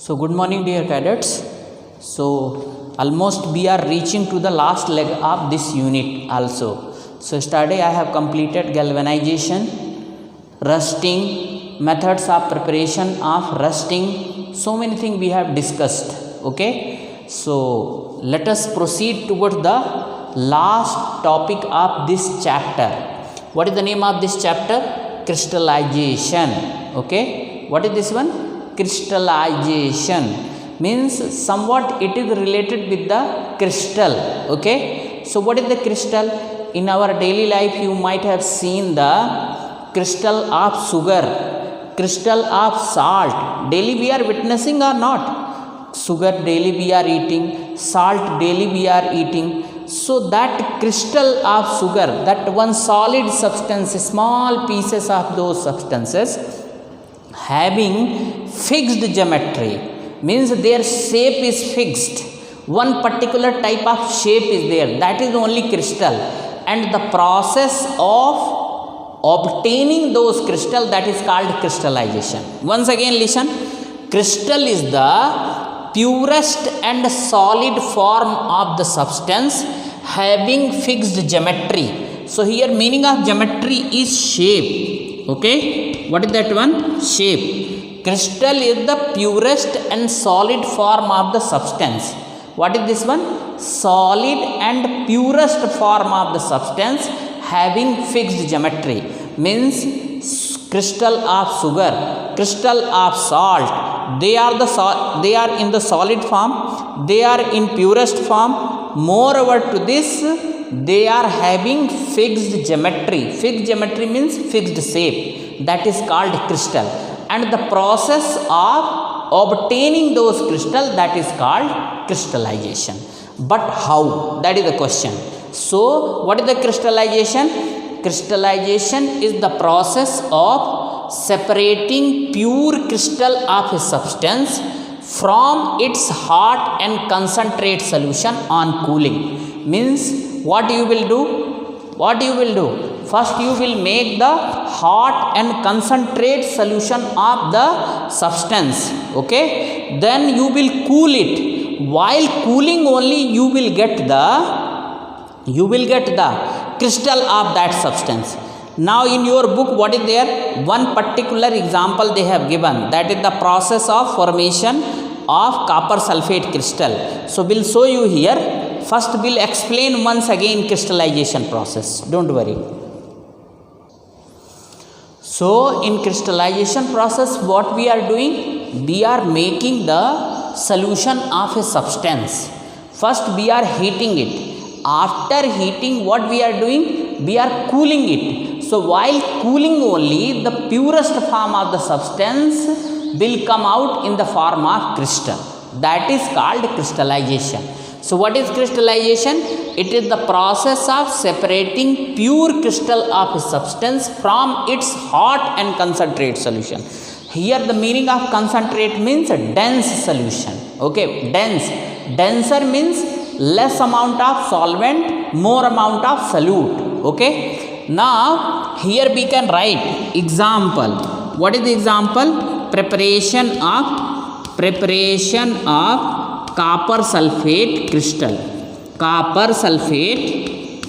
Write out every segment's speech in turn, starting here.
So good morning dear cadets. So almost we are reaching to the last leg of this unit also. So yesterday I have completed galvanization, rusting, methods of preparation of rusting. So many things we have discussed. Okay. So let us proceed towards the last topic of this chapter. What is the name of this chapter? Crystallization. Okay. What is this one? Crystallization means somewhat it is related with the crystal. Okay. So what is the crystal? In our daily life you might have seen the crystal of sugar, crystal of salt. Daily we are witnessing or not? Sugar daily we are eating, salt daily we are eating. So that crystal of sugar, that one solid substance, small pieces of those substances having fixed geometry, means their shape is fixed. One particular type of shape is there, that is only crystal, and the process of obtaining those crystal, that is called crystallization. Once again listen, crystal is the purest and solid form of the substance having fixed geometry. So here meaning of geometry is shape. Okay, what is that one? Shape. Crystal is the purest and solid form of the substance. What is this one? Solid and purest form of the substance having fixed geometry, means crystal of sugar, crystal of salt, they are in the solid form, they are in purest form. Moreover to this, they are having fixed geometry. Fixed geometry means fixed shape, that is called crystal, and the process of obtaining those crystal, that is called crystallization. But how? That is the question. So what is the crystallization? Crystallization is the process of separating pure crystal of a substance from its hot and concentrate solution on cooling. Means what you will do? What you will do? First you will make the hot and concentrate solution of the substance. Okay. Then you will cool it. While cooling only you will get the crystal of that substance. Now in your book what is there? One particular example they have given, that is the process of formation of copper sulfate crystal. So we'll show you here. First we'll explain once again crystallization process. Don't worry. So in crystallization process what we are doing? We are making the solution of a substance. First we are heating it. After heating what we are doing? We are cooling it. So while cooling only, the purest form of the substance will come out in the form of crystal. That is called crystallization. So what is crystallization? It is the process of separating pure crystal of a substance from its hot and concentrate solution. Here the meaning of concentrate means a dense solution. Okay, dense. Denser means less amount of solvent, more amount of solute. Okay. Now here we can write example. What is the example? Preparation of copper sulfate crystal. Copper sulfate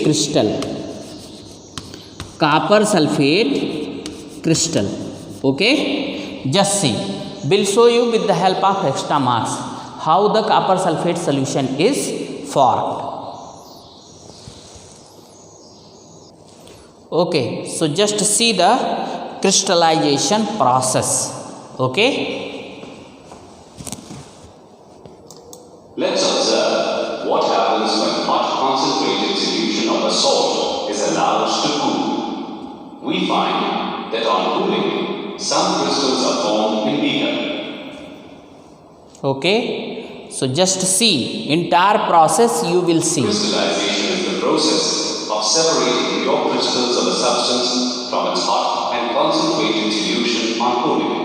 crystal. Copper sulfate crystal. Okay. Just see. We'll show you with the help of extra marks how the copper sulfate solution is formed. Okay, so just see the crystallization process. Okay. Let's observe what happens when hot concentrated solution of a salt is allowed to cool. We find that on cooling, some crystals are formed in beaker. Okay, so just see entire process you will see. Crystallization is the process of separating your crystals of a substance from its hot and concentrated solution on cooling.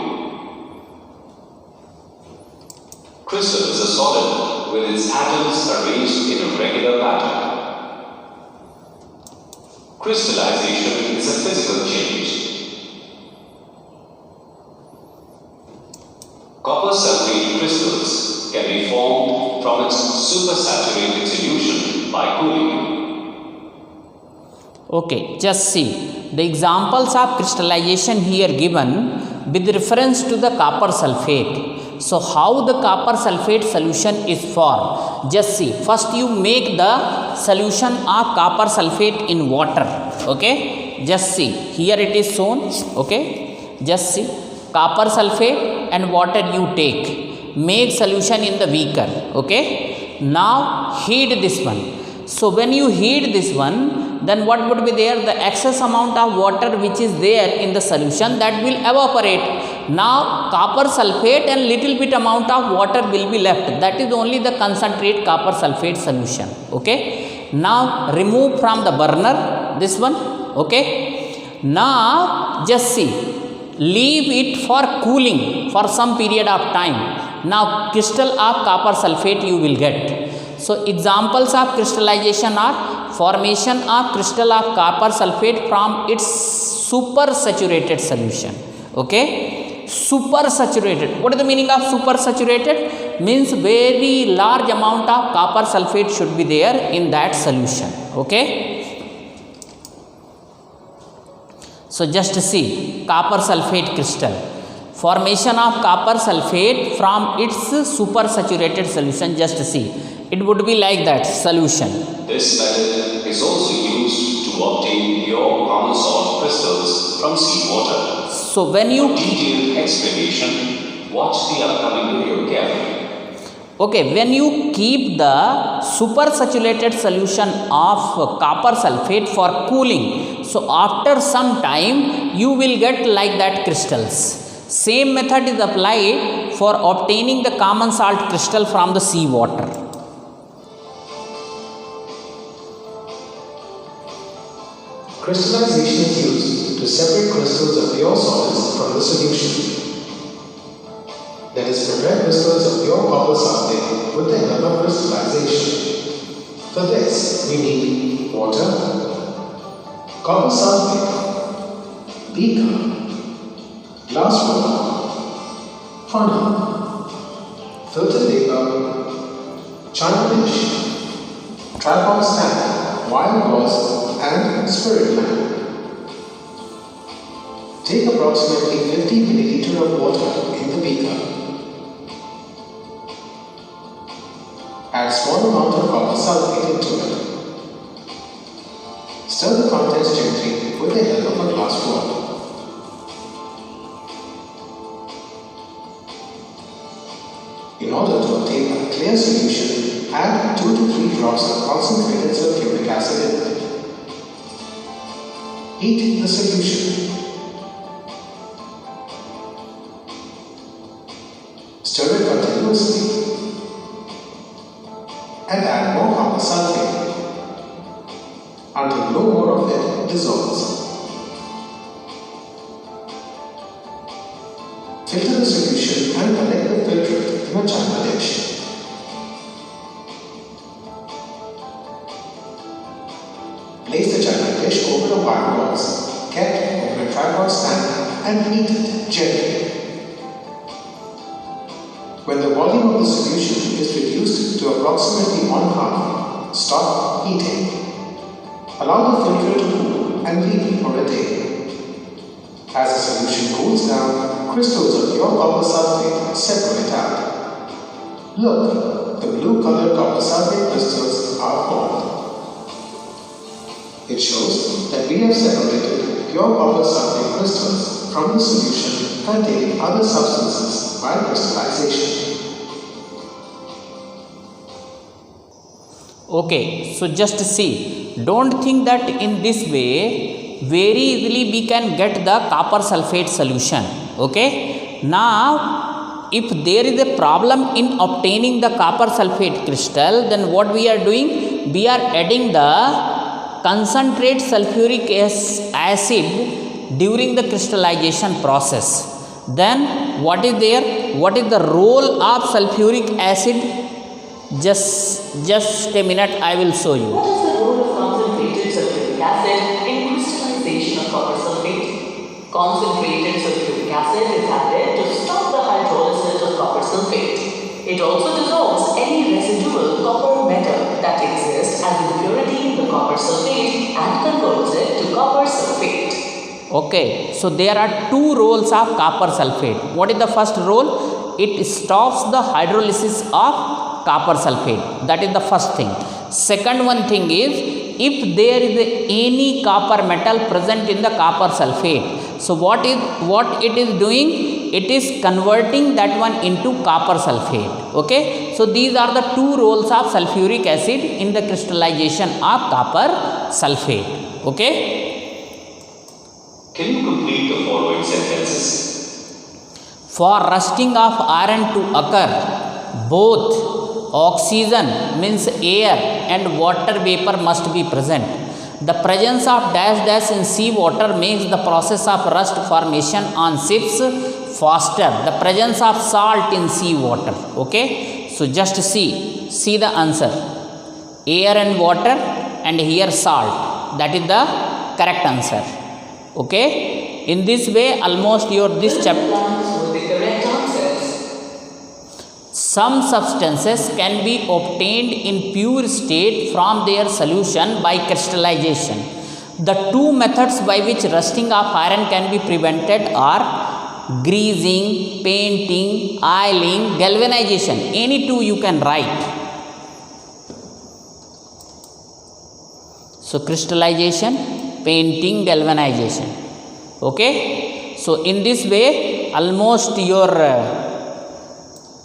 Crystal is a solid with its atoms arranged in a regular pattern. Crystallization is a physical change. Copper sulfate crystals can be formed from its supersaturated solution by cooling. Okay, just see the examples of crystallization here given with reference to the copper sulfate. So how the copper sulfate solution is formed? Just see, first you make the solution of copper sulfate in water. Okay, just see, here it is shown. Okay, just see, copper sulfate and water you take, make solution in the beaker. Okay, now heat this one. So when you heat this one, then what would be there? The excess amount of water which is there in the solution, that will evaporate. Now copper sulfate and little bit amount of water will be left, that is only the concentrate copper sulfate solution. Okay, now remove from the burner this one. Okay, now just see, leave it for cooling for some period of time. Now crystal of copper sulfate you will get. So examples of crystallization are formation of crystal of copper sulfate from its supersaturated solution. Okay, supersaturated, what is the meaning of supersaturated? Means very large amount of copper sulfate should be there in that solution. Okay, so just see, copper sulfate crystal, formation of copper sulfate from its supersaturated solution. Just see, it would be like that solution. This method is also used to obtain pure common salt crystals from seawater. So when you For detailed explanation, watch the upcoming video carefully. Okay, when you keep the supersaturated solution of copper sulfate for cooling, so after some time you will get like that crystals. Same method is applied for obtaining the common salt crystal from the sea water. Crystallization is used to separate crystals of pure solids from the solution. That is, prepare crystals of pure copper sulfate with the help of crystallization. For this, we need water, copper sulfate, beaker, glass bottle, funnel, filter paper, china dish, tripod stand, wire gauze, and spirit lamp. Take approximately 50 milliliter of water in the beaker. Add small amount of copper sulfate into it. Stir the contents gently with the help of a glass bottle. In order to obtain a clear solution, add 2 to 3 drops of concentrated sulfuric acid in it. Heat the solution. Stir it continuously and add more copper sulfate until no more of it dissolves. Filter the solution and collect the filtrate in a china dish. Place the china dish over a wire gauze, kept over a tripod stand, and heat it gently. When the volume of the solution is reduced to approximately 1/2, stop heating. Allow the filter to cool and leave it for a day. As the solution cools down, crystals of pure copper sulfate separate out. Look, the blue colored copper sulfate crystals are formed. It shows that we have separated pure copper sulfate crystals from the solution containing other substances by crystallization. Okay, so just see, don't think that in this way very easily we can get the copper sulfate solution. Okay, now if there is a problem in obtaining the copper sulfate crystal, then what we are doing, we are adding the concentrate sulfuric acid during the crystallization process. Then what is there, what is the role of sulfuric acid? Just a minute, I will show you. What is the role of concentrated sulfuric acid in crystallization of copper sulfate? Concentrated sulfuric acid is added to stop the hydrolysis of It also dissolves any residual copper metal that exists as impurity in the copper sulfate and converts it to copper sulfate. Okay, so there are two roles of copper sulfate. What is the first role? It stops the hydrolysis of copper sulfate. That is the first thing. Second one thing is, if there is any copper metal present in the copper sulfate, so what it is doing? It is converting that one into copper sulfate. Okay, so these are the two roles of sulfuric acid in the crystallization of copper sulfate. Okay. Can you complete the following sentences? For rusting of iron to occur, both oxygen means air and water vapor must be present. The presence of dash dash in sea water makes the process of rust formation on ships faster. The presence of salt in sea water. Okay, so just see the answer. Air and water, and here salt. That is the correct answer. Okay, in this way almost this chapter. With the correct answers. Some substances can be obtained in pure state from their solution by crystallization. The two methods by which rusting of iron can be prevented are greasing, painting, oiling, galvanization. Any two you can write. So crystallization, painting, galvanization. Okay, so in this way almost your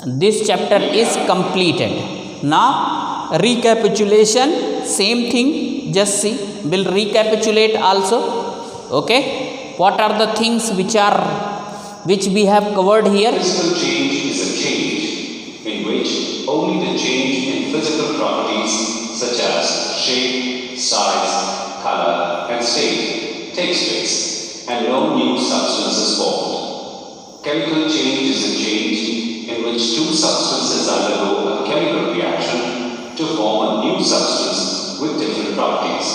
this chapter is completed. Now recapitulation, same thing, just see, will recapitulate also. Okay, what are the things which we have covered here? Physical change is a change in which only the change in physical properties such as shape, size, color and state takes place and no new substance is formed. Chemical change is a change in which two substances undergo a chemical reaction to form a new substance with different properties.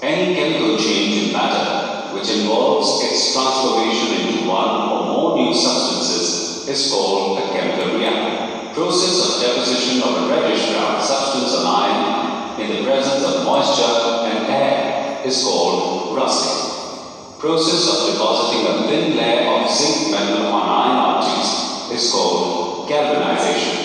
Any chemical change in matter which involves its transformation into one or more new substances is called a chemical reaction. Process of deposition of a reddish brown substance on iron in the presence of moisture and air is called rusting. Process of depositing a thin layer of zinc metal on iron arches is called galvanization.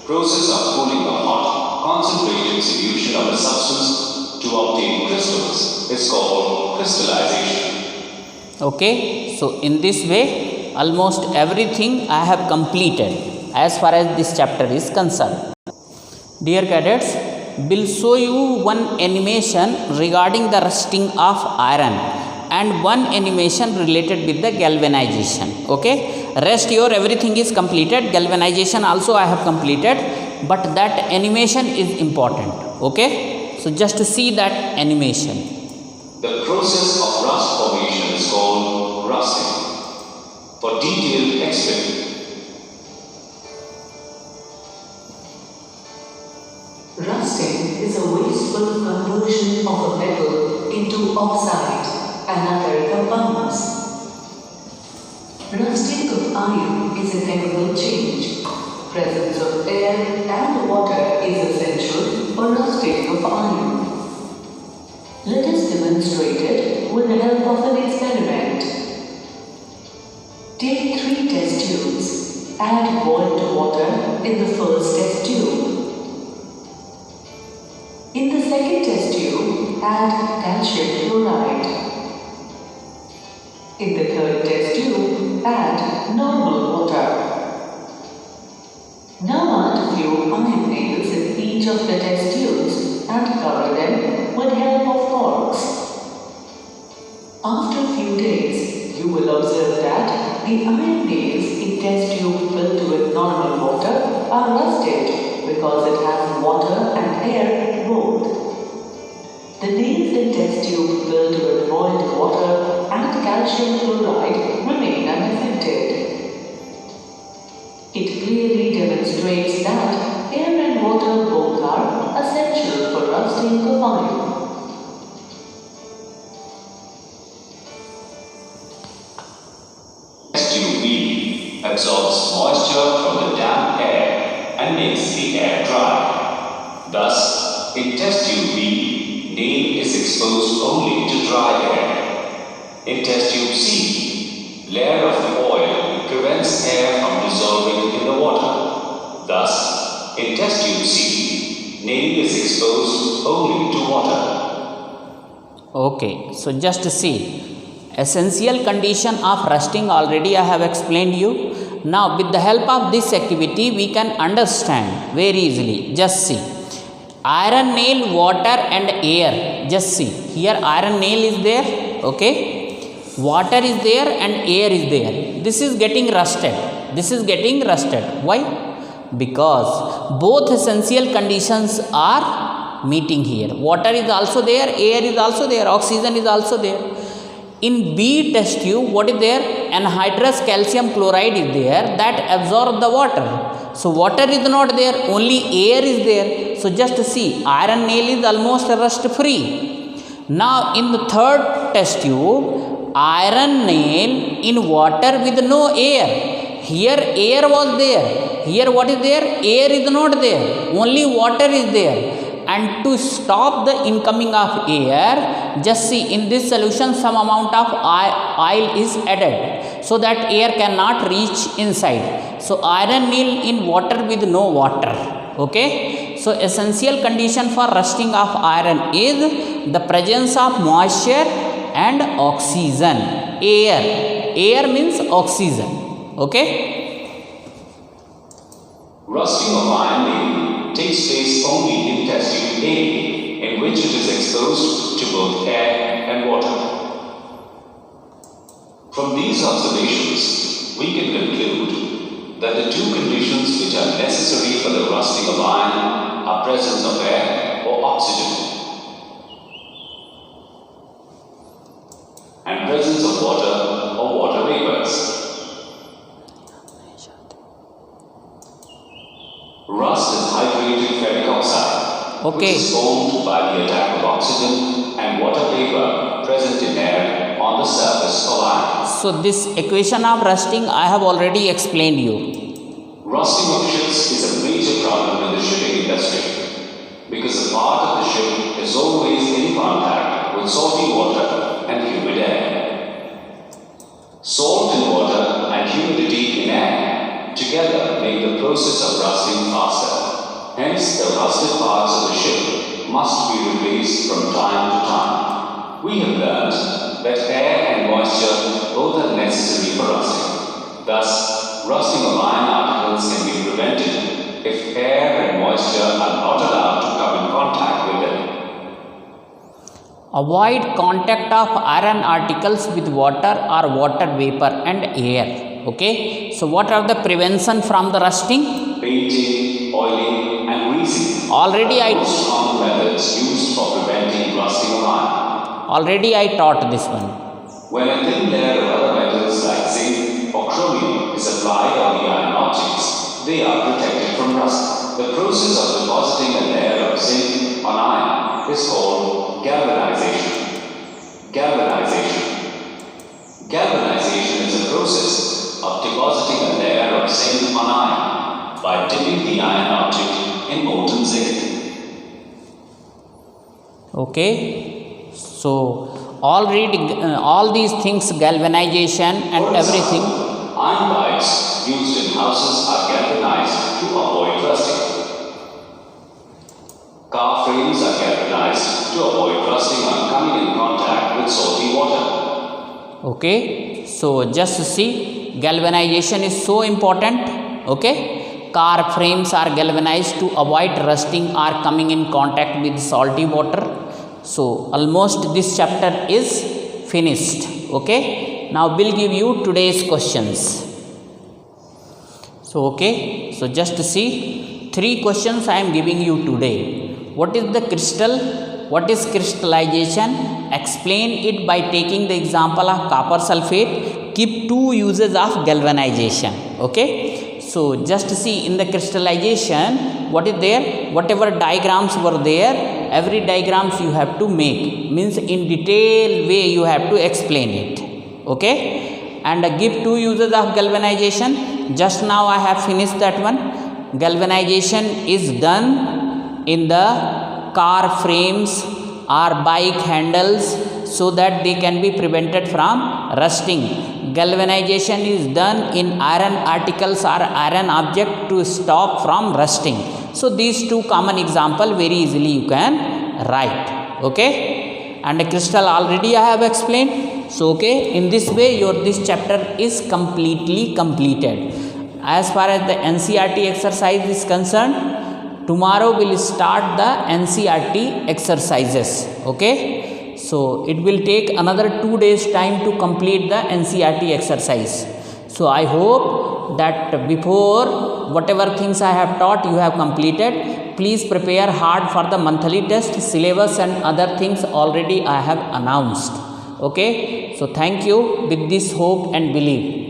Process of cooling a hot, concentrated solution of a substance to obtain crystals is called crystallization. Okay, so in this way almost everything I have completed as far as this chapter is concerned. Dear cadets, will show you one animation regarding the rusting of iron and one animation related with the galvanization. Okay, rest your everything is completed. Galvanization also I have completed, but that animation is important. Okay, so just see that animation. The process of rust formation is called rusting. For detailed experiment, Rusting is a wasteful conversion of a metal into oxide and other compounds. Rusting of iron is a chemical change. Presence of air and water is essential for rusting of iron. Let us demonstrate it with the help of an experiment. Take 3 test tubes. Add boiled water in the first test tube. In the second test tube, add calcium chloride. In the third test tube, add normal water. Now add a few iron nails in each of the test tubes and cover them with help of corks. After a few days, you will observe that the iron nails in test tube filled with normal water are rusted because it has water and air both. The nails in test tube filled with boiled water and calcium chloride remain unaffected. It clearly demonstrates that air and water both are essential for rusting of iron. test tube B absorbs moisture from the damp air and makes the air dry. Thus, in test tube B, nail is exposed only to dry air. In test tube C, layer of the oil prevents air from dissolving in the water. Thus, in test tube C, nail is exposed only to water. Okay, so just see. Essential condition of rusting already I have explained you. Now with the help of this activity we can understand very easily. Just see. Iron nail, water and air. Just see. Here iron nail is there. Okay. Water is there and air is there. This is getting rusted. This is getting rusted. Why? Because both essential conditions are meeting here. Water is also there, air is also there, oxygen is also there. In B test tube, what is there? Anhydrous calcium chloride is there that absorb the water. So water is not there, only air is there. So just see, iron nail is almost rust free. Now in the third test tube, iron nail in water with no air. Here air was there. Here what is there? Air is not there. Only water is there. And to stop the incoming of air, just see in this solution some amount of oil is added so that air cannot reach inside. So iron nail in water with no water. Okay. So essential condition for rusting of iron is the presence of moisture and oxygen. Air means oxygen. Okay. Rusting of iron nail takes place only in test tube A, in which it is exposed to both air and water. From these observations, we can conclude that the two conditions which are necessary for the rusting of iron are presence of air or oxygen and presence of water or water vapors. Rust is hydrated ferric oxide, Okay. which is formed by the attack of oxygen and water vapor present in air on the surface of iron. So this equation of rusting I have already explained you. Rusting of ships is a major problem in the shipping industry because a part of the ship is always in contact with salty water and humid air. Salt in water and humidity in air together make the process of rusting faster. Hence, the rusted parts of the ship must be replaced from time to time. We have learned that air and moisture both are necessary for rusting. Thus, rusting of iron articles can be prevented if air and moisture are not allowed to come in contact with them. Avoid contact of iron articles with water or water vapor and air. Okay. So what are the prevention from the rusting? Painting, oiling, and greasing Already are I- the most common methods used for preventing rusting of iron. Already I taught this one. When a thin layer of other metals like zinc or chromium is applied on the iron objects, they are protected from rust. The process of depositing a layer of zinc on iron is called galvanization. Galvanization is a process of depositing a layer of zinc on iron by dipping the iron object in molten zinc. Okay. So all these things, galvanization and For everything. example, iron pipes used in houses are galvanized to avoid rusting. Car frames are galvanized to avoid rusting on coming in contact with salty water. Okay. So just see, galvanization is so important. Okay. Car frames are galvanized to avoid rusting or coming in contact with salty water. So almost this chapter is finished. Okay. Now we'll give you today's questions. So okay. So just see, 3 questions I am giving you today. What is the crystal? What is crystallization? Explain it by taking the example of copper sulfate. Keep 2 uses of galvanization. Okay. So just see, in the crystallization, what is there? Whatever diagrams were there, every diagrams you have to make. Means in detailed way you have to explain it. Okay. And give 2 uses of galvanization. Just now I have finished that one. galvanization is done in the car frames or bike handles so that they can be prevented from rusting. Galvanization is done in iron articles or iron object to stop from rusting. So these two common example very easily you can write. Okay, and crystal already I have explained. So okay, in this way your this chapter is completely completed. As far as the NCERT exercise is concerned, tomorrow we'll start the NCERT exercises. Okay, so it will take another 2 days time to complete the NCERT exercise. So I hope that before whatever things I have taught you have completed. Please prepare hard for the monthly test. Syllabus and other things already I have announced. Okay, so thank you with this hope and belief.